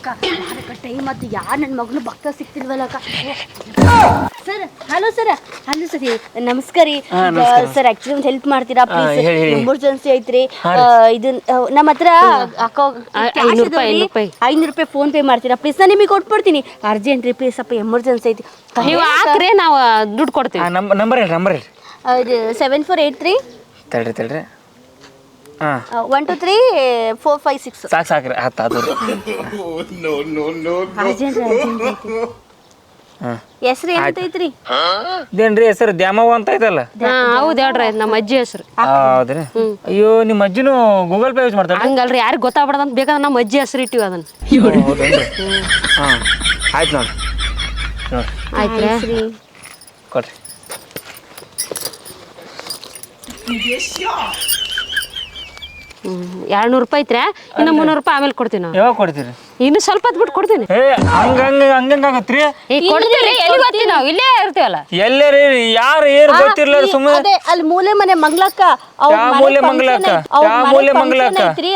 ಅಕ್ಕ ಟೈಮ್ ಆಯ್ತು ಯಾರು ನನ್ನ ಮಗನು ಭಕ್ತ ಸಿಗ್ತಿಲ್ವಲ್ಲ ಅಕ್ಕ. ಸರ್ ಹಲೋ ಸರ್ ನಮಸ್ಕಾರ ರೀ ಸರ್. ಆಕ್ಚುಲಿ ಒಂದು ಹೆಲ್ಪ್ ಮಾಡ್ತೀರಾ ಪ್ಲೀಸ್? ಎಮರ್ಜೆನ್ಸಿ ಐತ್ರಿ. ಇದು ನಮ್ಮ ಹತ್ರ ₹500 ಫೋನ್ ಪೇ ಮಾಡ್ತೀರಾ ಪ್ಲೀಸ್? ನಾನು ನಿಮಗೆ ಕೊಟ್ಬಿಡ್ತೀನಿ. ಅರ್ಜೆಂಟ್ ರೀ ಪ್ಲೀಸ್, ಸ್ವಲ್ಪ ಎಮರ್ಜೆನ್ಸಿ ಐತಿ. ನೀವು ಹಾಕ್ರಿ, ನಾವು ದುಡ್ಡು ಕೊಡ್ತೀವಿ. ನಂಬರ್ ಹೇಳಿ 7483 ತಡ್ರಿ 1 2 3 4 5 6. ಸಾಕ್ರಿ ಹತ್ತು ಅರ್ಜೆಂಟ್ ಹೆಸ್ರು ಏನಂತೈತ್ರಿ? ಇದೇನ್ರಿ ಹೆಸರು ದ್ಯಾಮವ್ವ ಅಂತ ಐತಲ್ಲ? ಹೌದು ಹೇಳ್ರಿ, ನಮ್ಮ ಅಜ್ಜಿ ಹೆಸರು. ಹೌದ್ರಿ. ಅಯ್ಯೋ ನಿಮ್ಮ ಅಜ್ಜಿನೂ ಗೂಗಲ್ ಪೇ ಯೂಸ್ ಮಾಡ್ತಾರೆ? ಹಂಗಲ್ರಿ, ಯಾರಿಗೆ ಗೊತ್ತಾಗ್ಬಾರ್ದು ಅಂತ ಬೇಕಾದ್ರೆ ನಮ್ಮ ಅಜ್ಜಿ ಹೆಸರು ಇಟ್ಟಿವಿ ಅದನ್ನ. ಆಯ್ತು ನೋಡಿ ಆಯ್ತು ಕೊಡ್ರಿ. ₹200 ಐತ್ರಿ. ಇನ್ನು ₹300 ಆಮೇಲೆ ಕೊಡ್ತೀನಿ ನಾವು. ಯಾವಾಗ ಕೊಡ್ತೀರಿ? ಇನ್ನು ಸ್ವಲ್ಪ ಹೊತ್ತು ಬಿಟ್ಟು ಕೊಡ್ತೀನಿ. ಹಂಗಂಗಾಗತ್ರಿ? ಕೊಡ್ತೀರಿ, ಎಲ್ಲಿ ಗೊತ್ತಿ ನಾವು ಇಲ್ಲೇ ಇರ್ತೀವಲ್ಲ. ಎಲ್ಲರಿ ಯಾರು ಏನು ಗೊತ್ತಿರ್ಲ ಸುಮ್ಮನೆ ಅಲ್ಲಿ ಮೂಲೆ ಮನೆ ಮಂಗ್ಲಕ್ಕ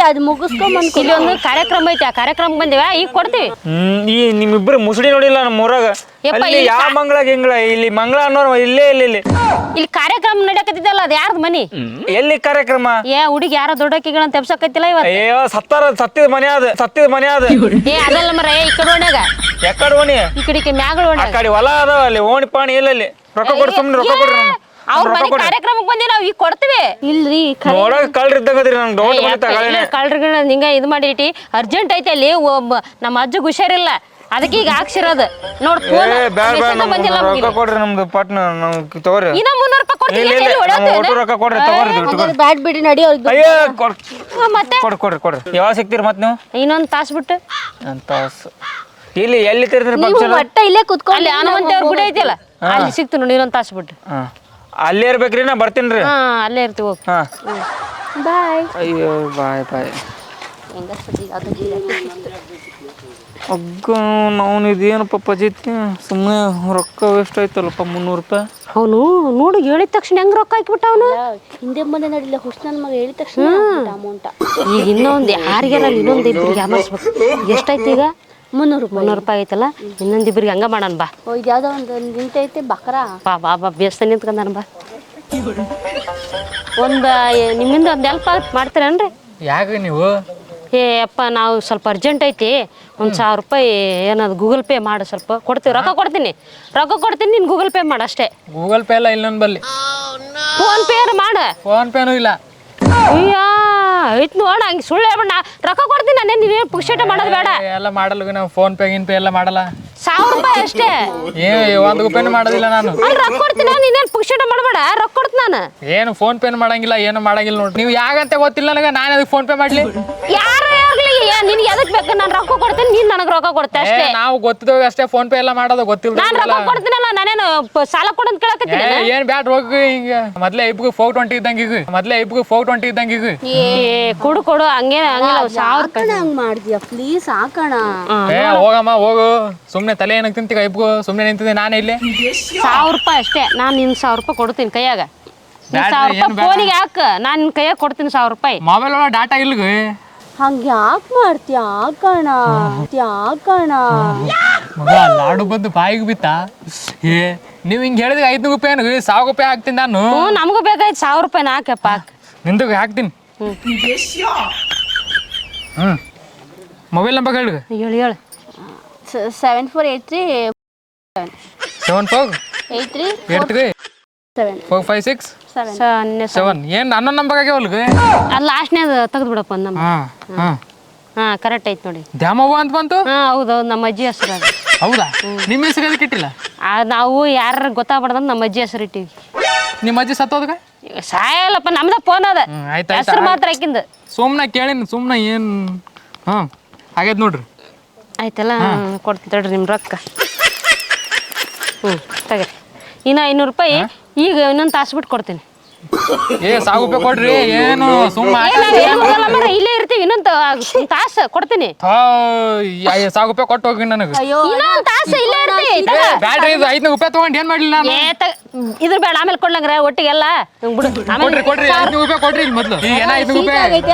ಅದು ಮುಗಿಸ್ಕೊಂಡ್ ಇಲ್ಲಿ ಒಂದು ಕಾರ್ಯಕ್ರಮ ಐತಿ, ಆ ಕಾರ್ಯಕ್ರಮ ಬಂದಿವ, ಈಗ ಕೊಡ್ತೀವಿ. ಈ ನಿಮ್ಮಿಬ್ರು ಮುಸುಡಿ ನೋಡಿಲ್ಲ ನಮ್ಮ ಊರಾಗ. ಯಾವ ಮಂಗಳ ಗಿಂಗಳ ಇಲ್ಲಿ ಮಂಗಳ ಅನ್ನೋರು ಇಲ್ಲೇ ಇಲ್ಲಿ ಕಾರ್ಯಕ್ರಮ ನಡೆಯಕತ್ತಿದ್ದಲ್ಲ, ಅದು ಯಾರ್ದು ಮನಿ? ಎಲ್ಲಿ ಕಾರ್ಯಕ್ರಮ? ಹುಡುಗಿ ಯಾರ ದೊಡ್ಡಕ್ಕಿಗಳನ್ನ ತೆಪ್ಸಕತ್ತಿಲ್ಲ ಇವತ್ತು. ಅಯ್ಯೋ ಸತ್ತಿದ ಮನೆ ಅದ. ಅದಲ್ಲ ಮರ, ಈ ಕಡೆ ಓಣ್ಯಾಗ. ಯಾಕಡೆ ಓಣಿ? ಈ ಕಡೆಗೆ ಮ್ಯಾಗಳ ಓಣ್ಯಾಗ. ಆ ಕಡೆ ಹೊಲ ಅದಾವ, ಅಲ್ಲಿ ಓಣಿ ಪಾಣಿ ಇಲ್ಲ. ಅಲ್ಲಿ ರೊಕ್ಕ ಕೊಡ್ರಿ, ಸುಮ್ಮನೆ ರೊಕ್ಕ ಕೊಡ್ರಿ. ಅವ್ರ ಮನೆ ಕಾರ್ಯಕ್ರಮಕ್ಕೆ ಬಂದಿ, ನಾವು ಈಗ ಕೊಡ್ತೀವಿ. ಇಲ್ರಿ ನೋಡಕ್ ಕಳ್ರಿ ಇದ್ದಂಗದ್ರಿ. ನಂಗೆ ಡೌಟ್ ಕಳ್ರಿಗಳ ನಿಂಗ ಇದು ಮಾಡಿಟ್ಟಿ. ಅರ್ಜೆಂಟ್ ಐತೆ ಅಲ್ಲಿ, ನಮ್ಮ ಅಜ್ಜಗ್ ಹುಷಾರಿಲ್ಲ, ಅದಕ್ಕೆ ಈಗ ಹಾಕ್ಸಿರೋದು. ನೋಡ್ ರೊಕ್ಕ ಕೊಡ್ರಿ ನಮ್ದು ಪಟ್ನ ತಗೋರಿ. ಇನ್ನ ₹300 ಕೊಡ್ತೀನಿ. ರೊಕ್ಕ ಕೊಡ್ರಿ, ತಗೋರಿ. ಬ್ಯಾಡ್ ಬಿಡಿ ನಡಿ. ಅಯ್ಯೋ ಮತ್ತೆ ಕೊಡ್ರಿ. ಯಾವಾಗ ಸಿಗ್ತೀರಿ ಮತ್ ನೀವು? ಇನ್ನೊಂದು ತಾಸು ಬಿಟ್ಟು. ತಾಸು ಇಲ್ಲಿ ಎಲ್ಲಿ ತಿರ್ದ್ರಿ ಫಂಕ್ಷನ್? ಒಟ್ಟ ಇಲ್ಲೇ ಕುತ್ಕೊಂಡು ಅಲ್ಲಿ ಹನುಮಂತೇವ್ರ ಗುಡಿ ಐತಿಲ್ಲ, ಅಲ್ಲಿ ಸಿಗ್ತು ನೋಡಿ. ಇನ್ನೊಂದು ತಾಸು ಬಿಟ್ಟು. ಅಲ್ಲೇ ಇರ್ಬೇಕ್ರಿ, ನಾ ಬರ್ತೀನಿ. ಅಲ್ಲೇ ಇರ್ತೀವಿ. ಹೋಗಿ ಬಾಯ್. ಅಯ್ಯೋ ಬಾಯ್. ಅಗ್ಗ ನಾವು ಇದೇನಪ್ಪ ಪಜಿತಿ, ಸುಮ್ಮನೆ ರೊಕ್ಕ ವೇಸ್ಟ್ ಆಯ್ತಲ್ಲಪ್ಪ ₹300. ಅವನು ನೋಡು, ಹೇಳಿದ ತಕ್ಷಣ ಹೆಂಗ್ ರೊಕ್ಕ ಹಾಕಿಬಿಟ್ಟ ಅವನು. ಹಿಂದೆ ಮುಂದೆ ನಡಿಲ್ಲ, ಹುಸ್ನನ್ ಮಗ ಹೇಳಿದ ತಕ್ಷಣ ಅಮೌಂಟ್. ಈಗ ಇನ್ನೊಂದು ಯಾರಿಗಾರ ಇನ್ನೊಂದು ಇಬ್ಬರಿಗೆ ಯಾಮರ್ಸ್ಬೇಕು. ಎಷ್ಟಾಯ್ತು ಈಗ? ₹300 ಐತಲ್ಲ, ಇನ್ನೊಂದಿಬ್ಬರಿಗೆ ಹಂಗ ಮಾಡೋಣ ಬಾ. ಇದು ಯಾವ್ದೋ ಒಂದು ನಿಂತೈತೆ ಬಕ್ರಾ. ಬಾ ಬೇಸ್ತ ನಿಂತ್ಕೊಂಡ ಬಾ. ಒಂದು ನಿಮ್ಮಿಂದ ಒಂದು ಹೆಲ್ಪ್ ಮಾಡ್ತೀರೇನ್ರಿ? ಯಾಕೆ ನೀವು? ಅಪ್ಪ, ನಾವು ಸ್ವಲ್ಪ ಅರ್ಜೆಂಟ್ ಐತಿ, ಒಂದು ₹1000 ಏನಾದ್ರು ಗೂಗಲ್ ಪೇ ಮಾಡು. ಸ್ವಲ್ಪ ಕೊಡ್ತೀವಿ, ರೊಕ್ಕ ಕೊಡ್ತೀನಿ, ನೀನು ಗೂಗಲ್ ಪೇ ಮಾಡು ಅಷ್ಟೇ. ಗೂಗಲ್ ಪೇ ಎಲ್ಲ ಇಲ್ಲ ಬಲ್ಲಿ. ಫೋನ್ ಪೇ ಮಾಡ. ಫೋನ್ ಪೇನೂ ಇಲ್ಲ. ಅಯ್ಯ ಐತ್ ನೋಡ, ಹಂಗೆ ಸುಳ್ಳು ಹೇಳ್ಬೇಡ. ರೊಕ್ಕ ಕೊಡ್ತೀನಿ ನಾನೇ, ನೀವೇನು ಪುಕ್ಷೇಟ ಮಾಡೋದು ಬೇಡ. ಎಲ್ಲ ಮಾಡಲ್ಲ ನಾವು, ಫೋನ್ ಪೇ ಎಲ್ಲ ಮಾಡಲ್ಲ. ₹1000 ಅಷ್ಟೇ. ₹1 ಮಾಡೋದಿಲ್ಲ ನಾನು. ರೊಕ್ಕ ಕೊಡ್ತೀನಿ, ನೀನೇನು ಪುಕ್ಷೇಟ ಮಾಡಬೇಡ, ರೊಕ್ಕ ಕೊಡ್ತೀನಿ ನಾನು. ಏನು ಫೋನ್ ಪೇ ಮಾಡಂಗಿಲ್ಲ, ಏನು ಮಾಡಂಗಿಲ್ಲ ನೋಡಿ. ನೀವು ಯಾಗಂತ ಗೊತ್ತಿಲ್ಲ ನನಗೆ, ನಾನು ಅದಕ್ಕೆ ಫೋನ್ ಪೇ ಮಾಡ್ಲಿ? ಯಾರು ನಿನ್ಗೆ ಎದಕ್ ಬೇಕು? ನಾನು ರೊಕ್ಕ ಕೊಡ್ತೀನಿ, ನೀನ್ ನನಗೆ ರೊಕ್ಕ ಕೊಡ್ತೆ ಅಷ್ಟೇ. ನಾವು ಗೊತ್ತಿದ್ದೇವೆ ಅಷ್ಟೇ, ಫೋನ್ ಪೇ ಎಲ್ಲ ಮಾಡೋದು ಗೊತ್ತಿಲ್ಲ. ನಾನು ರೊಕ್ಕ ಕೊಡ್ತೀನಲ್ಲ, ನಾನೇನು ಸಾಲ ಕೊಡಂತ ಕೇಳಕತ್ತೀನಿ? ಏನ್ ಬ್ಯಾಡ್ ಹೋಗಿ. ಹಿಂಗ ಮೊದ್ಲೇ ಇಬ್ಗೂ ಫೋಟೋ ಇದ್ದಂಗ ಈಗ. ಕೊಡು ಹಂಗೇನ ಹಂಗಿಲ್ಲ. ಹಂಗ್ ಮಾಡ್ತೀಯ ಪ್ಲೀಸ್? ಹಾಕೋಣ. ಹೋಗಮ್ಮ ಹೋಗು, ಸುಮ್ನೆ ತಲೆ ಏನಕ್ಕೆ ತಿಂತೀಗ? ಇಬ್ಗೂ ಸುಮ್ನೆ ನಿಂತಿದ್ದೆ ನಾನೇ ಇಲ್ಲಿ. ₹1000 ಅಷ್ಟೇ. ನಾನು ನಿನ್ ₹1000 ಕೊಡ್ತೀನಿ ಕೈಯಾಗ. ₹1000 ಫೋನಿಗೆ ಹಾಕ, ನಾನು ನಿನ್ ಕೈಯಾಗ ಕೊಡ್ತೀನಿ ₹1000. ಮೊಬೈಲ್ ಒಳಗೆ ಡಾಟಾ ಇಲ್ಗ. ಹಂಗೆ ಯಾಕೆ ಮಾಡ್ತೀಯ? ಹಾಕೋಣ. ಮಗ ಲಾಡು ಬಂದು ಬಾಯಿಗೆ ಬಿತ್ತ. ನೀವ್ ಹಿಂಗ್ ಹೇಳಿದ್ರೆ ₹500 ₹1000 ಹಾಕ್ತೀನಿ ನಾನು. ನಮಗೂ ಬೇಕಾಯ್ತು ₹1000. ಹಾಕಪ್ಪ, ನಿಂದು ಹಾಕ್ತೀನಿ. ಮೊಬೈಲ್ ನಂಬರ್ ಹೇಳಿ. ಹೇಳು. 7483 7483 456 7. ಏನ್ ನನ್ನ ನಂಬರ್ ಆಗ್ಯಾವಲ್ಗ? ಅಲ್ಲಿ ಲಾಸ್ಟ್ನೇದು ತೆಗೆದು ಬಿಡಪ್ಪ ನಮ್ಮ. ಕರೆಕ್ಟ್ ಐತಿ ನೋಡಿ. ದ್ಯಾಮವ್ವ ಅಂತ ಬಂತು. ಹೌದೌದು, ನಮ್ಮ ಅಜ್ಜಿ ಹೆಸರು ಅದು. ಹೌದಾ? ನಿಮ್ಮ ಹೆಸರು ಅದಕ್ಕೆ ಇಟ್ಟಿಲ್ಲ? ನಾವು ಯಾರು ಗೊತ್ತಾಗ್ಬಾರ್ದಂತ ನಮ್ಮ ಅಜ್ಜಿ ಹೆಸರು ಇಟ್ಟಿವಿ. ನಿಮ್ಮ ಅಜ್ಜಿ ಸತ್ತೋದ್ಗ? ಸಾಯಲ್ಲಪ್ಪ, ನಮ್ದ ಫೋನ್ ಅದ, ಹೆಸರು ಮಾತ್ರ ಹಾಕಿಂದ. ಸುಮ್ನೆ ಕೇಳಿನ, ಸುಮ್ನೆ ಏನ್ ಹಾಗೈತ್ ನೋಡ್ರಿ. ಆಯ್ತಲ್ಲ, ಕೊಡ್ತೀನಿ ತಡ್ರಿ ನಿಮ್ಮ ರೊಕ್ಕ. ತಗರಿ. ಇನ್ನು ₹500 ಈಗ ಇನ್ನೊಂದು ತಾಸು ಬಿಟ್ಟು ಕೊಡ್ತೀನಿ. ₹1000 ಕೊಡ್ರಿ. ಏನು ಸುಮ್ಮ ಇಲ್ಲೇ ಇರ್ತೀವಿ, ಇನ್ನೊಂದು ತಾಸು ಕೊಡ್ತೀನಿ. ₹1000 ಕೊಟ್ಟು ಹೋಗಿ ನನಗೆ. ಇನ್ನೊಂದು ತಾಸು ಇಲ್ಲೇ ಇರ್ತೀವಿ. ಬ್ಯಾಡ್ರಿ, ಇದು ₹500 ತಗೊಂಡು ಏನ್ ಮಾಡ್ಲಿ ನಾನು? ಇದ್ರ ಬೇಡ, ಆಮೇಲೆ ಕೊಡ್ಲಂಗ್ರೆ ಒಟ್ಟಿಗೆಲ್ಲ ಕೊಡ್ರಿ. ₹500 ಕೊಡ್ರಿ. ಇಲ್ಲಿ ಮೊದ್ಲು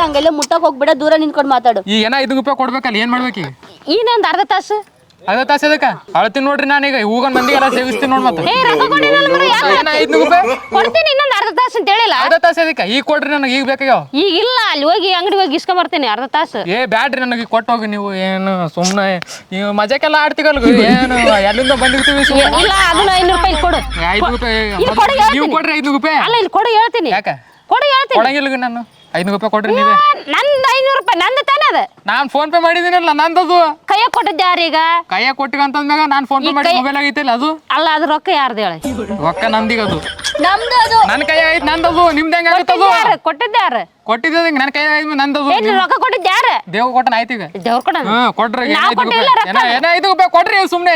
ಹಂಗೆಲ್ಲ ಮುಟ್ಟಕ್ ಹೋಗ್ಬೇಡ, ದೂರ ನಿಂತ್ಕೊಂಡು ಮಾತಾಡು. ಈಗ ₹500 ಕೊಡ್ಬೇಕಲ್ಲ, ಏನ್ ಮಾಡ್ಬೇಕು ಈಗ? ಇನ್ನೊಂದು ಅರ್ಧ ತಾಸು ಅರ್ಧ ತಾಸು ಅದಕ್ಕೆ ಅಳ್ತೀನಿ ನೋಡ್ರಿ ನಾನೀಗ ಹೂಗನ್ ಮಂದಿಗೆಲ್ಲ ಸೇವಿಸ್ತೀನಿ ನೋಡಿ ಮತ್ತೆ ಏ ರೊಕ್ಕ ಕೊಟ್ಟಿನಲ್ಲ ಮರ ಯಾಕೆ 500 ರೂಪಾಯಿ ಕೊಡ್ತೀನಿ ಇನ್ನೊಂದು ಅರ್ಧ ತಾಸು ಅಂತ ಹೇಳಿಲ್ಲ ಅರ್ಧ ತಾಸು ಅದಕ್ಕೆ ಈಗ ಕೊಡ್ರಿ ನನಗೆ ಈಗ ಬೇಕಾಗ್ಯಾವ ಈಗ ಇಲ್ಲ ಅಲ್ಲಿ ಹೋಗಿ ಅಂಗಡಿ ಹೋಗಿ ಇಸ್ಕೊಂಬರ್ತೀನಿ ಅರ್ಧ ತಾಸು ಏ ಬ್ಯಾಡ್ರಿ ನನಗೆ ಕೊಟ್ಟು ಹೋಗಿ ನೀವು ಏನು ಸುಮ್ಮನೆ ನೀವು ಮಜಾಕೆಲ್ಲ ಆಡ್ತಿಗಲ್ಗ ಏನು ಎಲ್ಲಿಂದ ಬಂದಿರ್ತೀವಿ ಇಲ್ಲ ಅದನ್ನ 500 ರೂಪಾಯಿ ಕೊಡು 500 ರೂಪಾಯಿ ಇಲ್ಲಿ ಕೊಡು ಹೇಳ್ತೀನಿ. ನೀವು ಕೊಡ್ರಿ 500 ರೂಪಾಯಿ ಅಲ್ಲ ಇಲ್ಲಿ ಕೊಡು ಹೇಳ್ತೀನಿ ಯಾಕೆ ಕೊಡು ಹೇಳ್ತೀನಿ ಕೊಡಂಗಿಲ್ಲ ನಾನು 500 ರೂಪಾಯಿ ಕೊಡ್ರಿ ನೀವೇ ನಂದು 500 ರೂಪಾಯಿ ನಂದು ತಾನೇ ಅದ ನಾನು ಫೋನ್ ಪೇ ಮಾಡಿದ್ದೀನಲ್ಲ ನಂದದು ಕೈಯಾಗ ಕೊಟ್ಟಿದ್ದೆ ಯಾರೀಗ ಕೈಯಾಗ ಕೊಟ್ಟಿಗಂತಂದ್ಮ್ಯಾಗ ನಾನು ಫೋನ್ ಪೇ ಮಾಡಿ ಮೊಬೈಲ್ ಆಗೈತಿಲ್ಲ ಅದು ಅಲ್ಲ ಅದು ರೊಕ್ಕ ಯಾರ್ದು ಹೇಳಿ ರೊಕ್ಕ ನಂದೀಗ ಅದು ನಮ್ದು ಅದು ನನ್ನ ಕೈ ಐತಿ ನಂದದು ನಿಮ್ದು ಹೆಂಗ ಆಗುತ್ತದು ಕೊಟ್ಟಿದ್ದೆ ಯಾರು ಕೊಟ್ಟಿದ್ದ ನನ್ನ ಕೈ ಐತಿ ನಂದದು ರೊಕ್ಕ ಕೊಟ್ಟಿದ್ದೆ ಯಾರು ದೇವ್ ಕೊಟ್ಟನ ಆಯ್ತು ಈಗ ದೇವ್ರ ಕೊಡ ಕೊಡ್ರಿ ನಾವ್ ಕೊಟ್ಟಿಲ್ಲ ರೊಕ್ಕ. ಏನ 5 ರೂಪಾಯಿ ಕೊಡ್ರಿ ಸುಮ್ಮನೆ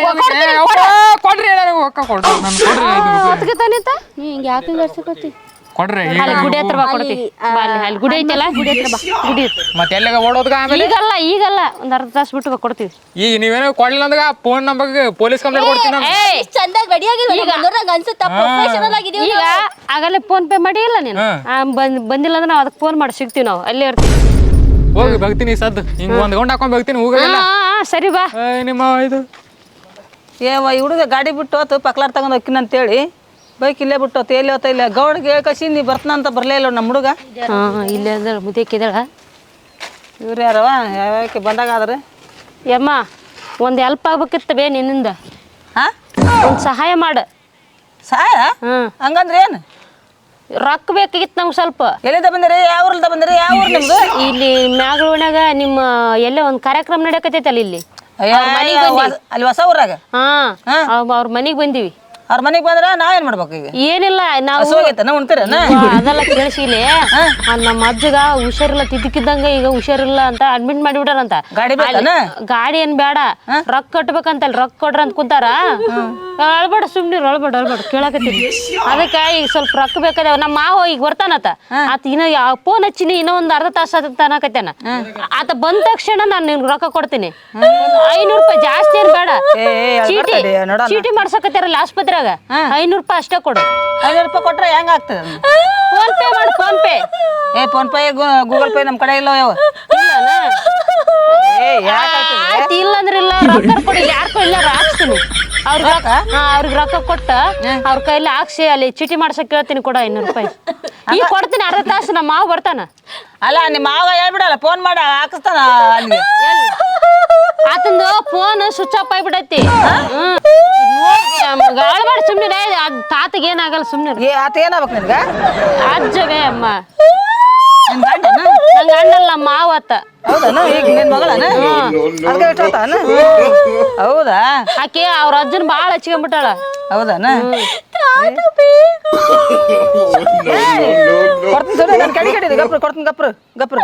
ಕೊಡ್ರಿ ನನಗೆ ರೊಕ್ಕ ಕೊಡ್ರಿ ನಾನು ಕೊಡ್ರಿ 5 ರೂಪಾಯಿ ಅದಕ್ಕೆ ತಾನಿತ್ತ ನೀ ಹಿಂಗೆ ಯಾಕೆ ಗರ್ಸಕತ್ತಿ ಕೊಡ್ರಿ ಅಲ್ಲಿ ಗುಡಿ ಹತ್ರ ಬಾ ಕೊಡ್ತಿ ಬಾ ಅಲ್ಲಿ ಗುಡಿ ಐತಲ್ಲ ಗುಡಿ ಹತ್ರ ಬಾ ಗುಡಿ ಮತ್ತೆ ಎಲ್ಲಿಗ ಓಡೋದ್ಗ ಆಮೇಲೆ ಈಗಲ್ಲ ಒಂದ್ ಅರ್ಧ ತಾಸು ಬಿಟ್ಟು ಬಾ ಕೊಡ್ತೀವಿ ಈಗ ನೀವೇನೋ ಕೊಡ್ಲಿಲ್ಲ ಅಂದಾಗ ಫೋನ್ ನಂಬರ್ಗೆ ಪೊಲೀಸ್ ಕಂಪ್ಲೇಂಟ್ ಕೊಡ್ತೀನಿ ನಾನು ಏಯ್ ಚಂದಾಗಿ ರೆಡಿ ಆಗಿಲ್ಲ ನಂಗೆ ಅನ್ಸುತ್ತಾ ಪ್ರೊಫೆಷನಲ್ ಆಗಿದೀವಿ ಈಗ ಆಗಲೇ ಫೋನ್ ಪೇ ಮಾಡಿ ಇಲ್ಲ ನೀನು ಬಂದಿಲ್ಲ ಅಂದ್ರೆ ನಾವು ಅದಕ್ಕೆ ಫೋನ್ ಮಾಡಿ ಸಿಗ್ತೀವಿ ನಾವು ಅಲ್ಲೇ ಇರ್ತೀವಿ ಹೋಗಿ ಬಗ್ತೀನಿ ಸದ್ದು ಹಿಂಗೆ ಒಂದು ಗೌಂಡ್ ಹಾಕೊಂಡ್ ಬಗ್ತೀನಿ ಹೋಗಲ್ಲ ಸರಿ ಬಾ ನಿಮ್ಮ ಇದು ಏವ ಈ ಹುಡುಗ ಗಾಡಿ ಬಿಟ್ಟು ಹೋತು ಪಕ್ಲಾರ್ ತಗೊಂಡು ಹೋಗ್ತೀನಿ ಅಂತೇಳಿ ಬೈಕ್ ಇಲ್ಲೇ ಬಿಟ್ಟು ಹೋತು ಎಲ್ಲಿ ಹೋತ ಇಲ್ಲ ಗೌಡ್ಗೆ ಹೇಳ್ಕಸಿ ನೀ ಬರ್ತಾನಂತ ಬರಲೇ ಇಲ್ಲ ನಮ್ಮ ಹುಡುಗ ಇಲ್ಲೇ ಅಂದ್ರೆ ಮುದ್ದಕ್ಕಿದ್ದಾಳ ಇವ್ರು ಯಾರವ ಯಾಕೆ ಬಂದಾಗ ಆದ್ರೆ ಯಮ್ಮ ಒಂದು ಹೆಲ್ಪ್ ಆಗ್ಬೇಕಿತ್ತು ಬೇ ನಿನ್ನಿಂದ ಹಾಂ ಒಂದು ಸಹಾಯ ಮಾಡು ಸಹಾಯ ಹ್ಮ್ ಹಂಗಂದ್ರೆ ಏನು ರೊಕ್ಕ ಬೇಕಾಗಿತ್ತು ನಮ್ಗೆ ಸ್ವಲ್ಪ ಎಲ್ಲಿಂದ ಬಂದಿರಿ ಯಾವ ಊರಿಂದ ಬಂದಿರಿ ಯಾವ ಊರು ನಿಮ್ದು ಇಲ್ಲಿ ಮ್ಯಾಗಳೊಳಗ ನಿಮ್ಮ ಎಲ್ಲೇ ಒಂದು ಕಾರ್ಯಕ್ರಮ ನಡೆಯಕತ್ತೈತಲ್ಲ ಇಲ್ಲಿ ಅಲ್ಲಿ ಹೊಸ ಊರಾಗ ಹಾ ಅವ್ರ ಮನೆಗೆ ಬಂದೀವಿ ಅವ್ರ ಮನೆಗೆ ಬಂದ್ರೆ ನಾವೇನ್ ಮಾಡ್ಬೇಕು ಈಗ ಏನಿಲ್ಲ ನಾವು ಹಸುವಾಗೈತನ ಉಣ್ತೀರನ ಅದೆಲ್ಲ ಕೇಳಿಸಿಲಿ ನಮ್ಮ ಅಜ್ಜಗ ಹುಷಾರಿಲ್ಲ ತಿದ್ದಕ್ಕಿದ್ದಂಗ ಈಗ ಹುಷಾರಿಲ್ಲ ಅಂತ ಅಡ್ಮಿಟ್ ಮಾಡಿಬಿಟ್ಟಾರಂತ ಗಾಡಿ ಬೇಕನ ಗಾಡಿ ಏನ್ ಬೇಡ ರೊಕ್ಕ ಕಟ್ಬೇಕಂತಲ್ಲ ರೊಕ್ಕ ಕೊಡ್ರ ಅಂತ ಕುಂತಾರ ಅಳ್ಬೇಡ ಸುಮ್ನಿ ಅಳ್ಬೇಡ ಕೇಳಕತ್ತೀನಿ ಅದಕ್ಕೆ ಈಗ ಸ್ವಲ್ಪ ರೊಕ್ಕ ಬೇಕಾದವ ನಮ್ಮ ಮಾವ ಈಗ ಬರ್ತಾನತ ಆತ ಇನ್ನ ಫೋನ್ ಹಚ್ಚಿನಿ ಇನ್ನೂ ಒಂದ್ ಅರ್ಧ ತಾಸು ಅನ್ನಕತ್ತೇನ ಆತ ಬಂದ ತಕ್ಷಣ ನಾನು ನಿನ್ಗೆ ರೊಕ್ಕ ಕೊಡ್ತೀನಿ 500 ರೂಪಾಯಿ ಜಾಸ್ತಿ ಏನ್ ಬೇಡ ಚೀಟಿ ಮಾಡ್ಸಕತ್ತಾರಲ್ಲ ಆಸ್ಪತ್ರೆಯಾಗ 500 ರೂಪಾಯಿ ಅಷ್ಟೇ ಕೊಡು 500 ರೂಪಾಯಿ ಕೊಟ್ರೆ ಹೆಂಗ ಆಗ್ತದೆ ಫೋನ್ ಪೇ ಮಾಡು phone pay phone pay Google pay ನಮ್ಮ ಕಡೆ ಇಲ್ಲ ಯಾವ ಇಲ್ಲ ಅಂದ್ರೆ ಇಲ್ಲ ರೊಕ್ಕ ಕೊಡಿ ಯಾರ ಕೈಲಿ ಹಾಕ್ಸ್ತೀನಿ ಅವ್ರಿಗೆ ರೊಕ್ಕ ಕೊಟ್ಟ ಅವ್ರ ಕೈಲಿ ಹಾಕ್ಸಿ ಅಲ್ಲಿ ಚೀಟಿ ಮಾಡ್ಸಕ್ ಕೇಳ್ತೀನಿ ಕೊಡ 500 ರೂಪಾಯಿ ಈಗ ಕೊಡ್ತೀನಿ ಅರ್ಧ ತಾಸು ನಮ್ಮ ಮಾವ ಬರ್ತಾನ ಅಲ್ಲ ನಿಮ್ಮ ಮಾವ ಹೇಳ್ಬಿಡಲ್ಲ ಫೋನ್ ಮಾಡಿ ಹಾಕಿಸ್ತಾನ ಅಲ್ಲಿಗೆ ಆತಂದು ಫೋನ್ ಸ್ವಿಚ್ ಆಫ್ ಆಗಿಬಿಡೈತಿ ಗಾಳ ಮಾಡಿ ಸುಮ್ನೆ ತಾತಗೆ ಏನಾಗಲ್ಲ ಸುಮ್ನೆ ಆತ ಏನಾಗ್ಬೇಕು ನಿನ್ಗ ಅಜ್ಜವೇ ಅಮ್ಮ ನಿನ್ ಗಂಡನ ನಂಗ ಅಣ್ಣಲ್ಲ ಮಾವ ಆತ ಹೌದನ ಈಗ ನಿನ್ ಮಗಳನ ಅದಕ್ಕೆ ಇಟ್ಟೋತಾನ ಹೌದಾ ಆಕೆ ಅವ್ರ ಅಜ್ಜನ ಬಾಳ ಹಚ್ಕೊಂಡ್ಬಿಟ್ಟಾಳ ಹೌದನ ಕೊಡ್ತೀನಿ ಸರಿ ನನ್ನ ಕಡೆ ಕಡೆ ಗಪ್ರು ಕೊಡ್ತೀನಿ ಗಪ್ರು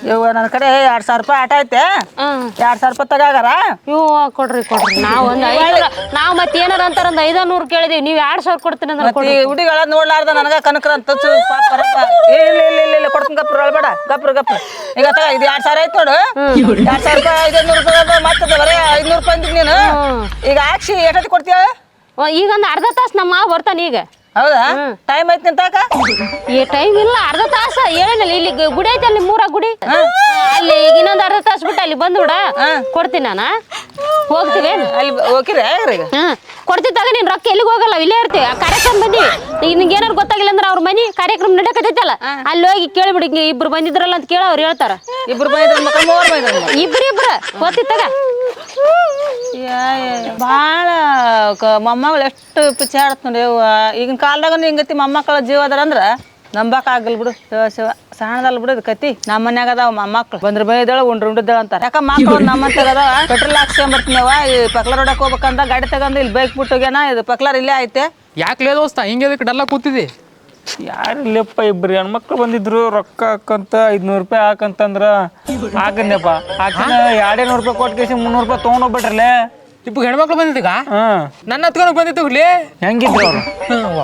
ಇವ ನನ್ನ ಕಡೆ 2,000 ರೂಪಾಯಿ ಆಟ ಐತೆ 2,000 ರೂಪಾಯಿ ತಗಾಗಾರ ಇವು ಕೊಡ್ರಿ ನಾವ್ ಒಂದ್ 500 ನಾವ್ ಮತ್ತೆ ಏನಾರ ಅಂತಾರ ಒಂದ್ 500 ಕೇಳಿದೀವಿ ನೀವ್ 2,000 ಕೊಡ್ತೀನಿ ಅಂದ್ರೆ ಮತ್ತೆ ಈ ಹುಡುಗಳ ನೋಡ್ಲಾರ್ದ ನನಗ ಕನಕ್ರ ಅಂತ ಇಲ್ಲ ಕೊಡ್ತೀನಿ ಗಪ್ರು ಅಳ್ಬೇಡ ಗಪ್ರು ಈಗ ಇದು 2,000 ಆಯ್ತು ನೋಡು 2,000 ರೂಪಾಯಿ 500 ರೂಪಾಯಿ ಮತ್ತೆ ಬರೀ 500 ರೂಪಾಯಿ ಅಂದಿದ್ ನೀನು ಈಗ ಹಾಕ್ಸಿ ಎಷ್ಟೊತ್ತಿ ಕೊಡ್ತೀಯ ಈಗ ಒಂದ್ ಅರ್ಧ ತಾಸು ನಮ್ಮ ಮಾವ ಬರ್ತಾನ ಈಗ ಹೌದಾ ಟೈಮ್ ಐತಿ ನಿಂತಾಕ ಈ ಟೈಮ್ ಇಲ್ಲ ಅರ್ಧ ತಾಸ ಏನಿಲ್ಲ ಇಲ್ಲಿ ಗುಡಿ ಐತೆ ಅಲ್ಲಿ ಮೂರ ಗುಡಿ ಅಲ್ಲಿ ಈಗ ಇನ್ನೊಂದ್ ಅರ್ಧ ತಾಸು ಬಿಟ್ಟು ಅಲ್ಲಿ ಬಂದ್ಬಿಡ ಕೊಡ್ತೀನಿ ನಾನು ಹೋಗ್ತೀವಿ ಅಲ್ಲಿ ಹೋಗಿರ ಈಗ ಕೊಡ್ತೀವಿ ತಗ ನೀನ್ ರೊಕ್ಕ ಎಲ್ಲಿಗೆ ಹೋಗಲ್ಲ ಇಲ್ಲೇ ಇರ್ತೀವಿ ಆ ಕಾರ್ಯಕ್ರಮ ಬಂದಿ ಈಗ ನಿಂಗೆ ಏನಾರು ಗೊತ್ತಾಗಿಲ್ಲ ಅಂದ್ರೆ ಅವ್ರ ಮನಿ ಕಾರ್ಯಕ್ರಮ ನಡೆಯಕತ್ತೈತಲ್ಲ ಅಲ್ಲಿ ಹೋಗಿ ಕೇಳಿಬಿಡಿ ಇಬ್ರು ಬಂದಿದ್ರಲ್ಲ ಅಂತ ಕೇಳ ಅವ್ರು ಹೇಳ್ತಾರ ಇಬ್ರು ಬಂದಿದ್ರ ಇಬ್ರು ಗೊತ್ತಿತ್ತು ತಗ ಭಾಳ ಮೊಮ್ಮಗಳು ಎಷ್ಟು ಪಿಚ್ಚೆ ಆಡತ್ ನೋಡಿ ಈಗಿನ ಕಾಲದಾಗ ಹಿಂಗತಿ ಮೊಮ್ಮಕ್ಕಳ ಜೀವ ಅದಾರ ಅಂದ್ರ ನಂಬಕ್ ಆಗಲ್ ಬಿಡು ಶಿವ ಸಣ್ಣದಲ್ಲ ಬಿಡು ಇದು ಕತಿ ನಮ್ಮ ಮನ್ಯಾಗ ಅದಾವ ಮೊಮ್ಮಕ್ಳು ಬಂದ್ರ ಬೈದಳ ಉಂಡಿದ್ದಾಳ ಅಂತಾರ ಯಾಕ ಮಕ್ಳು ನಮ್ಮಂತಾಗ ಅದಾವ ಪೆಟ್ರೋಲ್ ಹಾಕ್ಸ್ಕೊಂಬರ್ತೀನವ ಈ ಪಕ್ಲಾರ್ ಹೊಡಕ್ ಹೋಗ್ಬೇಕಂತ ಗಾಡಿ ತಗೊಂಡು ಇಲ್ಲಿ ಬೈಕ್ ಬಿಟ್ಟು ಹೋಗ್ಯಾನ ಇದು ಪಕ್ಲಾರ್ ಇಲ್ಲೇ ಐತೆ ಯಾಕೆ ದೋಸ್ತ ಹಿಂಗೆ ಅದಕ್ಕೆ ಡಲ್ಲ ಕೂತಿದೆ ಯಾರಿಲ್ಲಪ್ಪ ಇಬ್ರು ಹೆಣ್ಮಕ್ಳು ಬಂದಿದ್ರು ರೊಕ್ಕ ಹಾಕಂತ 500 ರೂಪಾಯಿ ಹಾಕಂತಂದ್ರ ಹಾಕಂದೆಪ್ಪ ಹಾಕಿನ 200 ರೂಪಾಯಿ ಕೊಟ್ಟು ಕೇಸಿ 300 ರೂಪಾಯಿ ತೊಗೊಂಡೋಗ್ಬಿಟ್ರಲ್ಲೇ ಇಬ್ಬರು ಹೆಣ್ಮಕ್ಳು ಬಂದಿದ್ದೀಗ ನನ್ನ ಹತ್ಕೊಂಡು ಬಂದಿತ್ತು ಹುಲಿ ಹೆಂಗಿದ್ರು ಅವ್ರು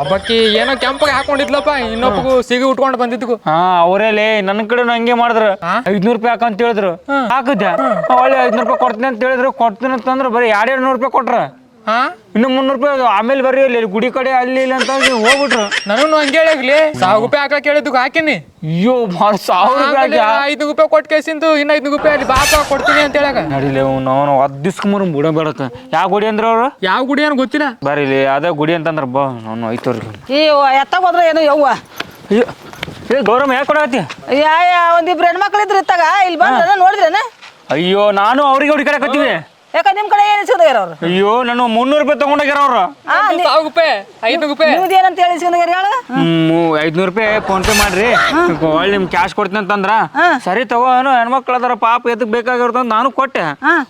ಒಬ್ಬಾಕಿ ಏನೋ ಕೆಂಪಾಗಿ ಹಾಕೊಂಡಿದ್ಲಪ್ಪ ಇನ್ನೊಬ್ಬಗೂ ಸಿಗಿ ಉಟ್ಕೊಂಡು ಬಂದಿದ್ಕು ಅವರೇಲಿ ನನ್ನ ಕಡೆ ಹಂಗೆ ಮಾಡಿದ್ರು 500 ರೂಪಾಯಿ ಹಾಕಂತ ಹೇಳಿದ್ರು ಹಾಕಿದ್ದೆ ಒಳ್ಳೆ 500 ರೂಪಾಯಿ ಕೊಡ್ತೀನಿ ಅಂತ ಹೇಳಿದ್ರು ಕೊಡ್ತೀನಿ ಅಂತಂದ್ರೆ ಬರೀ 200 ರೂಪಾಯಿ ಕೊಟ್ರ ಹಾ ಇನ್ನು 300 ರೂಪಾಯಿ ಅದು ಆಮೇಲೆ ಬರ್ರಿ ಇಲ್ಲಿ ಗುಡಿ ಕಡೆ ಅಲ್ಲಿ ಇಲ್ಲಿ ಅಂತ ಹೋಗ್ಬಿಟ್ರು. ನನಗೂ ಹಂಗೆ ಹೇಳಾಗ್ಲಿ 1000 ರೂಪಾಯಿ ಹಾಕ್ಲಕ್ ಹೇಳಿದ್ದು ಹಾಕಿನಿ. ಅಯ್ಯೋ 1000 ರೂಪಾಯಿ 5 ರೂಪಾಯಿ ಕೊಟ್ಟು ಕೇಸಿಂದು ಇನ್ನು 5 ರೂಪಾಯಿ ಅಲ್ಲಿ ಬಾಪ ಕೊಡ್ತೀನಿ ಅಂತ ಹೇಳಾಗ ನಡಿಲಿ ನಾವು 10 ದಿವ್ಸಕ್ಕೆ ಬುಡ ಬೇಡತ್ತ. ಯಾವ ಗುಡಿ ಅಂದ್ರೆ ಅವ್ರು? ಯಾವ ಗುಡಿ ಏನು ಗೊತ್ತಿಲ್ಲ. ಬರೀಲಿ ಅದೇ ಗುಡಿ ಅಂತಂದ್ರ ಬಾ ನಾನು ಐತವ್ರಿಗೆ. ಎತ್ತಾಗ ಹೋದ್ರೆ ಏನು ಯವ್ವ ಅಯ್ಯೋ ಏ ಗೌರಮ್ಮ ಯಾಕೆ ಕೊಡಾಕತ್ತಿ? ಒಂದಿಬ್ರು ಹೆಣ್ಮಕ್ಳು ಇದ್ರು ಇತ್ತಾಗ ಇಲ್ಲಿ ಬಂದ್ರೆ ನೋಡಿದ್ರೇನ? ಅಯ್ಯೋ ನಾನು ಅವ್ರಿಗೆ ಹುಡುಗಿ ಕಡೆ ಯಾಕ ನಿಮ್ ಕಡೆ ಏನು ಇಸ್ಕೊಂಡಾರ ಅವ್ರು? ಅಯ್ಯೋ ನಾನು 300 ರೂಪಾಯಿ ತಗೊಂಡೋಗ್ಯಾರ ಅವ್ರು. 1000 ರೂಪಾಯಿ 5 ರೂಪಾಯಿ ನಿಮ್ದು ಏನಂತ ಹೇಳಿ ಇಸ್ಕೊಂಡಾರ ಹೇಳ? 500 ರೂಪಾಯಿ ಫೋನ್ ಪೇ ಮಾಡ್ರಿ ಒಳ್ಳೆ ನಿಮ್ಗೆ ಕ್ಯಾಶ್ ಕೊಡ್ತೀನಿ ಅಂತಂದ್ರ ಸರಿ ತಗೋ ಹೆಣ್ಮಕ್ಳು ಅದಾರ ಪಾಪ ಎದಕ್ ಬೇಕಾಗಿರ್ತಂತ ನಾನು ಕೊಟ್ಟೆ.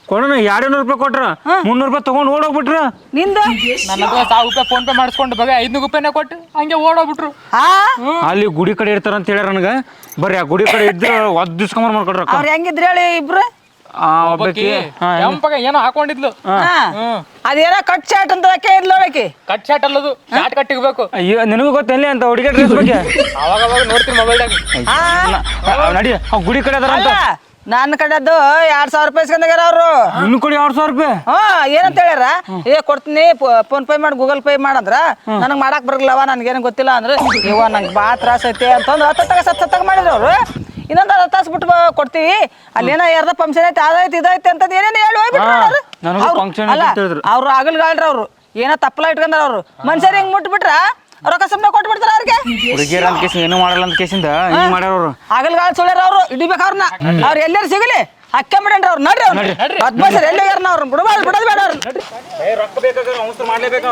ಕೊಡೋಣ 200 ರೂಪಾಯಿ ಕೊಟ್ರ 300 ರೂಪಾಯಿ ತಗೊಂಡು ಓಡೋಗ್ಬಿಟ್ರು. ನಿಂದ ನನ್ನ ಹತ್ರ 1000 ರೂಪಾಯಿ ಫೋನ್ ಪೇ ಮಾಡಿಸ್ಕೊಂಡು ಬಗೆ 5 ರೂಪಾಯಿನೇ ಕೊಟ್ಟು ಹಂಗೆ ಓಡೋಗ್ಬಿಟ್ರು. ಅಲ್ಲಿ ಗುಡಿ ಕಡೆ ಇರ್ತಾರ ಅಂತ ಹೇಳ್ಯಾರ ನನಗೆ. ಬರ್ರಿ ಆ ಗುಡಿ ಕಡೆ ಇದ್ರೆ 10 ದಿವ್ಸಕೊಂಬರ್ ಮಾಡ್ಕೊಡ್ರ. ಅವ್ರು ಹೆಂಗಿದ್ರು ಹೇಳಿ ಇಬ್ರು? ಏನೋ ಹಾಕೊಂಡಿದ್ಲು. ಅದೇನೋ ಕಟ್ ಶಾಟ್ ಅಂತ ಇದ್ಲು ನೋಡಕಿ. ಕಟ್ ಶಾಟ್ ಅಲ್ಲದು ಶಾಟ್ ಕಟ್ಟಿಗ್ಬೇಕು. ಅಯ್ಯೋ ನಿನಗೂ ಗೊತ್ತಿಲ್ಲ ಅಂತ ಹುಡುಗಿ ಡ್ರೆಸ್ ಬಗ್ಗೆ ಅವಾಗ ನೋಡ್ತೀನಿ ಮೊಬೈಲ್ದಾಗ. ನಡಿ ಆ ಗುಡಿ ಕಡೆ ಅದಾರ ಅಂತ. ನನ್ನ ಕಡೆದ್ದು 2000 ರೂಪಾಯಿ ಇಸ್ಕೊಂಡಾರ ಅವ್ರು. ಇನ್ನು ಕೊಡಿ 2000 ರೂಪಾಯಿ. ಏನಂತ ಹೇಳ್ಯಾರ? ಕೊಡ್ತೀನಿ ಫೋನ್ ಪೇ ಮಾಡಿ ಗೂಗಲ್ ಪೇ ಮಾಡಂದ್ರ ನನಗ್ ಮಾಡಕ್ ಬರಲ್ಲವ ನನ್ಗೇನು ಗೊತ್ತಿಲ್ಲ ಅಂದ್ರೆ ಇವ ನಂಗೆ ಭಾಳ ತ್ರಾಸ ಐತೆ ಅಂತಂದು ಹತ್ತಾಗ ಮಾಡಿದ್ರು ಅವ್ರು. ಇನ್ನೊಂದು 10 ತಾಸು ಬಿಟ್ಟು ಕೊಡ್ತೀವಿ ಅಲ್ಲೇನೋ ಯಾರ್ದ ಫಂಕ್ಷನ್ ಐತೆ ಅದೈತೆ ಇದೈತೆ ಅಂತಂದು ಏನೇನು ಹೇಳಿ ಹೋಗ್ಬಿಟ್ರು. ಅಲ್ಲ ಅವ್ರು ಆಗಲ್ಗಾಳ್ರಿ ಅವ್ರು ಏನೋ ತಪ್ಪಲ ಇಟ್ಕೊಂಡಾರ ಅವ್ರು. ಮನುಷ್ಯರು ಹಿಂಗ್ ಮುಟ್ಬಿಟ್ರ ರೊಕ್ಕ ಸುಮ್ಮನೆ ಕೊಟ್ಬಿಡ್ತಾರ ಅವ್ರಿಗೆ. ಹುಡುಗಿಯರ ಅಂತ ಕೇಸಿ ಏನು ಮಾಡಲ್ಲ ಅಂತ ಕೇಸಿಂದ ಹಿಂಗ್ ಮಾಡ್ಯಾರ ಅವ್ರು. ಆಗಲ್ಗಾಳ ಸುಳ್ಯಾರ ಅವ್ರು ಹಿಡಿಬೇಕು ಅವ್ರನ್ನ. ಅವ್ರು ಎಲ್ಲರೂ ಸಿಗಲಿ ಅಕ್ಕ ಬಿಡನ್ರಿ ಅವ್ರು. ನಡ್ರಿ ಅವ್ರು ಬದ್ಮಾಸರ್ ಎಲ್ಲಿ ಹೋಗ್ಯಾರ ಅವ್ರು ಬಿಡಬಾರ್ದು ಬಿಡೋದು ಬೇಡ ಅವ್ರು. ರೊಕ್ಕ ಬೇಕಾದ್ರೆ ಅವಸರ ಮಾಡ್ಲೇಬೇಕು.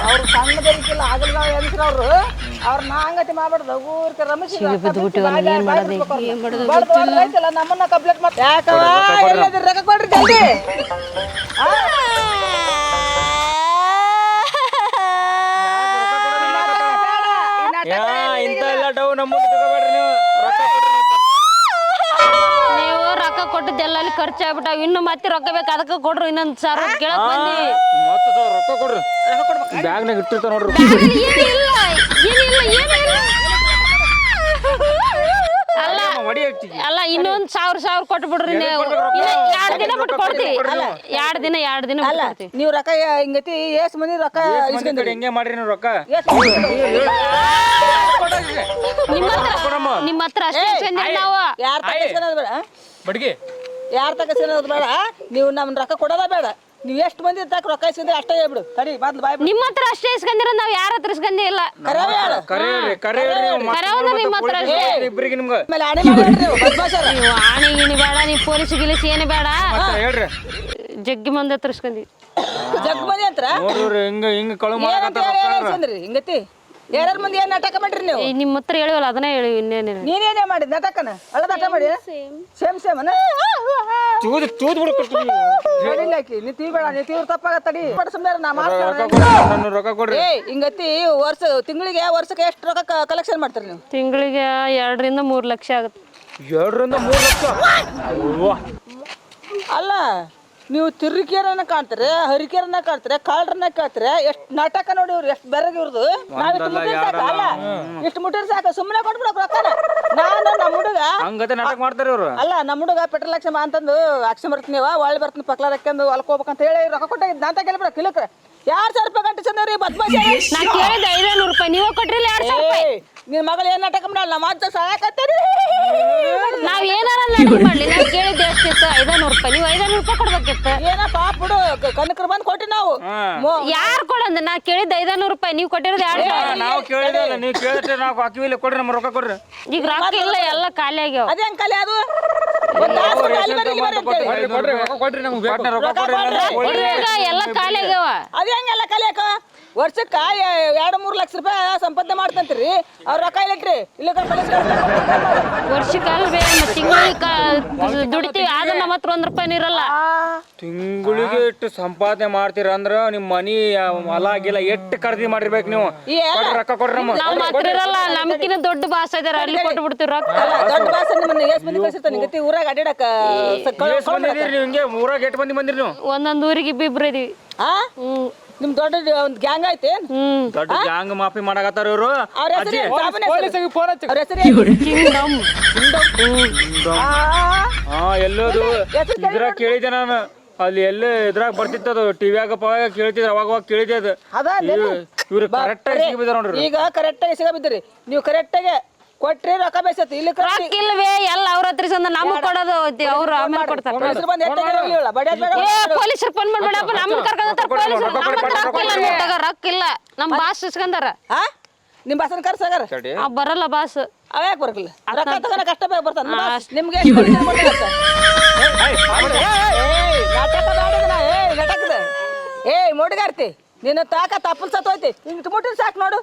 ಅವ್ರು ಸಣ್ಣದರಿಕಿಲ್ಲ ಆಗಲ್ಗಾಳ ಎನ್ಸ್ರ ಅವ್ರು ಅವ್ರನ್ನ ಹಂಗತಿ ಮಾಡ್ಬಾರ್ದು. ಊರ್ಕ ರಮೇಶ್ ನಮ್ಮನ್ನ ಕಂಪ್ಲೇಂಟ್ ಮಾಡಿ ಯಾಕವ ಎಲ್ಲದಿರ ರೊಕ್ಕ ಕೊಡ್ರಿ ಜಲ್ದಿ. ನೀವು ರೊಕ್ಕ ಕೊಟ್ಟಿದ್ದೆಲ್ಲ ಅಲ್ಲಿ ಖರ್ಚಾಗ್ಬಿಟ್ಟಾವ. ಇನ್ನು ಮತ್ತೆ ರೊಕ್ಕ ಬೇಕು ಅದಕ್ಕೆ ಕೊಡ್ರು. ಇನ್ನೊಂದು ಸಾವಿರ ಕೇಳಕ್ ಬಂದಿ. ರೊಕ್ಕ ಕೊಡ್ರಿ ಬ್ಯಾಗ್ನಾಗ ಇಟ್ಟಿರ್ತಾರ ನೋಡ್ರಿ. ಅಲ್ಲ ಇನ್ನೊಂದ್ ಸಾವಿರ ಕೊಟ್ಟು ಬಿಡ್ರಿ. ನೀವು 2 ದಿನ ಬಿಟ್ಟು ಕೊಡ್ತೀವಿ. 2 ದಿನ ಬಿಟ್ಟು ನೀವು ರೊಕ್ಕ ಹಿಂಗತಿ ಎಷ್ಟ್ ಮಂದಿ ರೊಕ್ಕ ಇಸ್ಕೊಂಡ್ರಿ? ಹೆಂಗೆ ಮಾಡ್ರಿ ನೀವು ರೊಕ್ಕ? ನಿಮ್ಮ ಹತ್ರ ಅಷ್ಟೇ ಇಸ್ಕೊಂಡ್ರಿ ನಾವು. ಯಾರ ತಗಸ್ಕೊಳ್ಳೋದು ಬೇಡ ಬಡ್ಗಿ ಯಾರು ತಗಸ್ಕೊಳ್ಳೋದು ಬೇಡ. ನೀವು ನಮ್ನ ರೊಕ್ಕ ಕೊಡೋದ ಬೇಡ. ನೀವು ಎಷ್ಟು ಮಂದಿ ತಕ್ಕ ರೊಕ್ಕ ಇಸ್ಕೊಂಡ್ರೆ ಅಷ್ಟೇ ಹೇಳ್ಬಿಡು. ಸರಿ ಮೊದ್ಲು ಬಾಯ್ ನಿಮ್ಮ ಹತ್ರ ಅಷ್ಟೇ ಇಸ್ಕೊಂಡಿರ ನಾವ್ ಯಾರ ಹತ್ರ ಇಸ್ಕೊಂಡೇ ಇಲ್ಲ. ನಿಮ್ಮ ಹತ್ರ ಅಷ್ಟೇ. ಇಬ್ಬರಿಗೆ ನಿಮ್ಗೆ ಆಮೇಲೆ ಆಣೆ ಮಾಡ್ರಿ ನೀವು ಬದ್ಮಾಶರ. ನೀವು ಆಣೆ ಗಿಣಿ ಬೇಡ, ನೀವು ಪೊಲೀಸ್ ಗಿಲೀಸ್ ಏನು ಬೇಡ. ಹೇಳ್ರಿ ಜಗ್ಗಿ ಮಂದಿ ಹತ್ರ ಇಸ್ಕೊಂಡಿ ಜಗ್ ಮಂದಿ ಅಂತ ನೋಡ್ರಿ ಹಿಂಗ ಕಳು ಮಾಡಕತ್ತಾರ. ಹಿಂಗತಿ ಯಾರ್ಯಾರ ಮಂದಿ ಏನ್ ನಾಟಕ ಮಾಡ್ರಿ ನೀವು? ನಿಮ್ಮ ಹತ್ರ ಹೇಳಿವಲ್ಲ ಅದನ್ನೇ ಹೇಳಿ. ಇನ್ನೇನೇನು ನೀನೇನೇ ಮಾಡಿದ್ ನಾಟಕನ? ಅಲ್ಲ ನಾಟಕ ಮಾಡಿ ಸೇಮ್ ಅನ್ನ ಚೂದ್ ಹೇಳಿಲ್ಲಾಕಿ ನೀ ತೀಬೇಡ. ನೀ ತೀವ್ರ ತಪ್ಪಾಗತ್ತಡಿ ಸುಮ್ಮನೆ ನಾ ನನ್ನ ರೊಕ್ಕ ಕೊಡ್ರಿ. ಹಿಂಗತಿ ತಿಂಗಳಿಗೆ ವರ್ಷಕ್ಕೆ ಎಷ್ಟು ರೊಕ್ಕ ಕಲೆಕ್ಷನ್ ಮಾಡ್ತೀರಿ ನೀವು? ತಿಂಗಳಿಗೆ 2 ರಿಂದ 3 ಲಕ್ಷ ಆಗುತ್ತೆ. 2 ರಿಂದ 3 ಲಕ್ಷ? ಅಲ್ಲ ನೀವು ತಿರ್ರಿಕೆರನ್ನ ಕಾಣ್ತಾರೆ, ಹರಿಕೆರನ್ನ ಕಾಣ್ತಾರೆ, ಕಾಳ್ರನ್ನ ಕಾಣ್ತಾರೆ. ಎಷ್ಟು ನಾಟಕ ನೋಡಿ ಇವ್ರು ಎಷ್ಟು ಬೆರಗ ಇವ್ರದು. ಅಲ್ಲ ಇಷ್ಟು ಮುಟ್ಟಿರ್ ಸಾಕ ಸುಮ್ಮನೆ ಕೊಟ್ಬಿಡಕ್ ರೊಕ್ಕನ. ನಾನು ನಮ್ಮ ಹುಡುಗ ಹಂಗತೆ ನಾಟಕ ಮಾಡ್ತಾರೆ ಇವ್ರು. ಅಲ್ಲ ನಮ್ಮ ಹುಡುಗ ಪೆಟ್ರೋಲ್ ಲಕ್ಷ ಅಂತಂದು ಹಾಕ್ಸಿ ಬರ್ತೀನಿ ಒಳ್ಳೆ ಬರ್ತೀನಿ ಪಕ್ಲ ರೊಕ್ಕಂದು ಹೊಲಕ್ ಹೋಗ್ಬೇಕಂತ ಹೇಳಿ ರೊಕ್ಕ ಕೊಟ್ಟಾಗಿದ್ದು ಅಂತ ಕೇಳ್ಬಿಡ ಕಿಲಕ್ 2,000 ರೂಪಾಯಿ ಗಂಟೆ ಚಂದ್ರಿ ಬದ್ಮಾಶಿ. ನಾ ಕೇಳಿದ 500 ರೂಪಾಯಿ ನೀವು ಕೊಟ್ರಿಲ್ಲ 2,000 ರೂಪಾಯಿ. ನಿನ್ ಮಗಳು ಏನ್ ನಾಟಕ ಮಾಡಲ್ಲ ನಮ್ಮ ಅಜ್ಜ ಸಹಾಯಕತ್ತೀರಿ. ನಾವ್ ಏನಾರ ನಾಟಕ ಮಾಡ್ಲಿ. ನಾವ್ ಕೇಳಿದ್ದೆ ಎಷ್ಟಿತ್ತು? 500 ರೂಪಾಯಿ. ನೀವು 500 ರೂಪಾಯಿ ಕೊಡ್ಬೇಕಿತ್ತು. ಏನಪ್ಪ ಬಿಡು ಕನಕರು ಬಂದು ಕೊಟ್ಟಿ ನಾವು. ಯಾರು ಕೊಡಂದ? ನಾ ಕೇಳಿದ್ದ 500 ರೂಪಾಯಿ, ನೀವು ಕೊಟ್ಟಿರೋದು 2,000. ನಾವು ಕೇಳಿದಲ್ಲ, ನೀವು ಕೇಳಿದ್ರೆ ನಾವು ಹಾಕಿವಿಲ್ಲ ಕೊಡ್ರಿ ನಮ್ಮ ರೊಕ್ಕ ಕೊಡ್ರಿ. ಈಗ ರೊಕ್ಕ ಇಲ್ಲ, ಎಲ್ಲ ಖಾಲಿ ಆಗ್ಯಾವ. ಅದೇ ಹೆಂಗ್ ಕಲೆ ಅದು? ಎಲ್ಲ ಖಾಲಿ ಆಗ್ಯಾವ. ಅದೇ ಹೆಂಗೆಲ್ಲ ಕಲಿಯಕ? ವರ್ಷಕ್ಕ 2-3 ಲಕ್ಷ ರೂಪಾಯಿ ಸಂಪಾದನೆ ಮಾಡ್ತಂತ್ರಿ. ಅವ್ರ ರೊಕ್ಕ ಇಲ್ಲಿಟ್ರಿ ಇಲ್ಲ ವರ್ಷಕ್ಕಲ್ವೇ ತಿಂಗಳಿಗೆ ದುಡಿತೀವಿ. ಆದ್ರೆ ನಮ್ಮ ಹತ್ರ 1 ರೂಪಾಯಿ ಇರಲ್ಲ. ತಿಂಗಳಿಗೆ ಎಷ್ಟು ಸಂಪಾದನೆ ಮಾಡ್ತೀರ ಅಂದ್ರ ನಿಮ್ ಮನಿ ಹೊಲ ಗಿಲ ಎಷ್ಟು ಖರೀದಿ ಮಾಡಿರ್ಬೇಕು ನೀವು. ರೊಕ್ಕ ಕೊಡ್ರಿ. ನಮ್ಮ ಹತ್ರ ಇರಲ್ಲ. ನಮ್ಕಿನ ದೊಡ್ಡ ಬಾಸ್ ಇದಾರೆ, ಅಲ್ಲಿ ಕೊಟ್ಟು ಬಿಡ್ತೀವಿ ರೊಕ್ಕ. ದೊಡ್ಡ ಬಾಸ ನಿಮ್ಮನ್ನ ಎಷ್ಟ್ ಮಂದಿ ಕಳ್ಸಿರ್ತಾನೆ ಗತಿ ಊರಾಗ ಅಡ್ಡಾಡಕ? ಹಿಂಗೆ ಊರಾಗ ಎಷ್ಟು ಮಂದಿ ಬಂದಿರಿ ನೀವು? ಒಂದೊಂದು ಊರಿಗೆ ಇಬ್ಬಿಬ್ರು ಇದೀವಿ. ನಿಮ್ ದೊಡ್ಡ ಒಂದ್ ಗ್ಯಾಂಗ್ ಐತೆ? ದೊಡ್ಡ ಗ್ಯಾಂಗ್ ಮಾಫಿ ಮಾಡಕತ್ತಾರ ಇವ್ರು. ಅವ್ರ ಹೆಸರು ಫೋನ್ ಹಚ್ಚಿ ಅವ್ರ ಹೆಸರು ಕಿಂಗ್ಡಮ್. ಎಲ್ಲೋದು ಇದ್ರಾಗ ಕೇಳಿದ್ದೆ ನಾನು ಅಲ್ಲಿ ಎಲ್ಲ ಇದ್ರಾಗ ಬರ್ತಿತ್ತದು ಟಿವಿಯಾಗ ಪವಾಗ ಕೇಳ್ತಿದ್ರು ಅವಾಗ ಕೇಳಿದ್ದೆ ಅದು ಇವ್ರು ಕರೆಕ್ಟ್ ಆಗಿ ಸಿಗಿಬಿದ್ದಾರ ನೋಡ್ರಿ ಈಗ ಕರೆಕ್ಟ್ ಆಗಿ ಸಿಗಬಿದ್ರಿ ನೀವು ಕರೆಕ್ಟ್ ಆಗಿ ಕೊಟ್ರಿ ರೊಕ್ಕ ಬೇಸತಿ ಇಲ್ಲಿ ರೊಕ್ಕ ಇಲ್ವೇ ಎಲ್ಲ ಅವ್ರ ಹತ್ರ ಸಂದ ನಮಗ್ ಕೊಡೋದು ಅವ್ರು ಆಮೇಲೆ ಕೊಡ್ತಾರ ಪೊಲೀಸರು ಫೋನ್ ಮಾಡ್ಬೇಡಪ್ಪ ನಮ್ಮನ್ನ ಕರ್ಕೊಂಡ್ ಪೊಲೀಸರು ರೊಕ್ಕ ಇಲ್ಲ ನಮ್ ಬಾಸ್ ಇಸ್ಕೊಂಡಾರ ನಿಮ್ ಬಾಸನ ಕರ್ಸಾಗಾರ ಬರಲ್ಲ ಬಾಸ್ ಅವ್ಯಾಕೆ ಬರಕಿಲ್ಲ ರೊಕ್ಕ ತಗೋಣ ಕಷ್ಟ ಬರ್ತಾನ ನಿಮ್ಗೆ ನಾಟಕದ ಮೋಡಿಗಾರ್ತಿ ನಿನ್ನ ತಾಕ ತಪ್ಪಲ್ ಸತ್ತೋಯ್ತಿ ಹಿಂಗ್ ಮುಟ್ಟಿನ ಸಾಕು ನೋಡು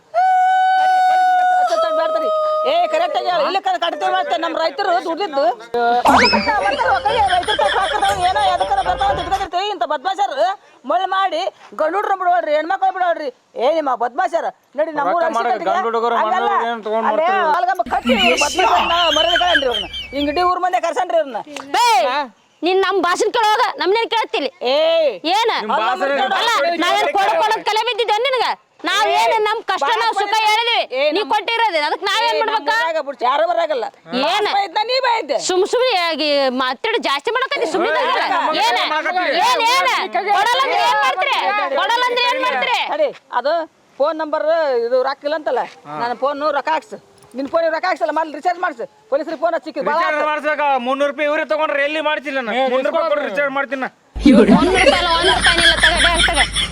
ಕರೆಕ್ಟ್ ಆಗಿ ಇಲ್ಲ ಕಟ್ತೇವೆ ಮಾಡ್ತೇವೆ ನಮ್ಮ ರೈತರು ದುಡ್ದಿದ್ದು ಏನೋ ಎದಕ್ಕರ ಬರ್ತಾವ ಇಂಥ ಬದ್ಮಾಶಾರ ಮಳೆ ಮಾಡಿ ಗಂಡುಡ್ರ ಬಿಡೋಳ್ರಿ ಹೆಣ್ಮಕ್ಳು ಬಿಡೋಳ್ರಿ ನಿಮ್ಮ ಬದ್ಮಾಶಾರ ನೋಡಿ ನಮ್ಮ ಹಿಂಗ್ ಇಡೀ ಊರ್ ಮಂದಿ ಕರ್ಸನ್ರಿ ಅವ್ರನ್ನ ನೀನ್ ನಮ್ ಭಾಷಣ ಕೇಳೋಗ ನಮ್ನೇನ್ ಕೇಳ್ತಿಲಿ ಏನ ನಾವೇನ್ ಕೊಡೋದ್ ಕಲೆ ಬಿದ್ದಿದ್ದೆ ನಿನಗ ನಾವೇನು ನಮ್ ಕಷ್ಟ ನಾವ್ ಸುಖ ಹೇಳಿದ್ವಿ ನೀವ್ ಕೊಟ್ಟಿರೋದು ಅದಕ್ಕೆ ನಾವೇನ್ ಮಾಡ್ಬೇಕ ಯಾರು ಬರಾಗಲ್ಲ ಏನ ಸುಮ್ ಸುಮ್ನೆ ಮಾತಾಡಿ ಜಾಸ್ತಿ ಮಾಡಕತ್ತಿ ಸುಮ್ಮನೆ ಕೊಡಲ್ಲ ಅಂದ್ರೆ ಏನ್ ಮಾಡ್ತೀರಿ ಕೊಡಲ್ಲ ಅಂದ್ರೆ ಏನ್ ಮಾಡ್ತೀರಿ ಅದು ಫೋನ್ ನಂಬರ್ ಇದು ರೊಕ್ಕ ಇಲ್ಲ ಅಂತಲ್ಲ ನನ್ನ ಫೋನ್ ರೊಕ್ಕ ಹಾಕ್ಸು ನಿನ್ ಫೋನ್ ರೊಕ್ಕ ಹಾಕ್ಸಲ್ಲ ಮಾಡಿ ರಿಚಾರ್ಜ್ ಮಾಡ್ಸು ಪೊಲೀಸರಿಗೆ ಫೋನ್ ಹಚ್ಚಿಕ್ಕೆ ಮಾಡ್ಸಕ 300 ರೂಪಾಯಿ ಇವ್ರೆ ತಗೊಂಡ್ರೆ ಎಲ್ಲಿ ಮಾಡ್ತಿಲ್ಲ ರಿಚಾರ್ಜ್ ಮಾಡ್ತೀನಿ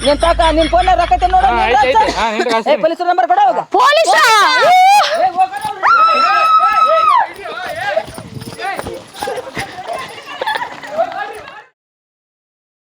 ನಿನ್ ತಕ ನಿನ್ ಫೋನ್ ರೊಕ್ಕ ನೋಡ ಪೊಲೀಸರ ನಂಬರ್ ಕೊಡ ಪೊಲೀಸ್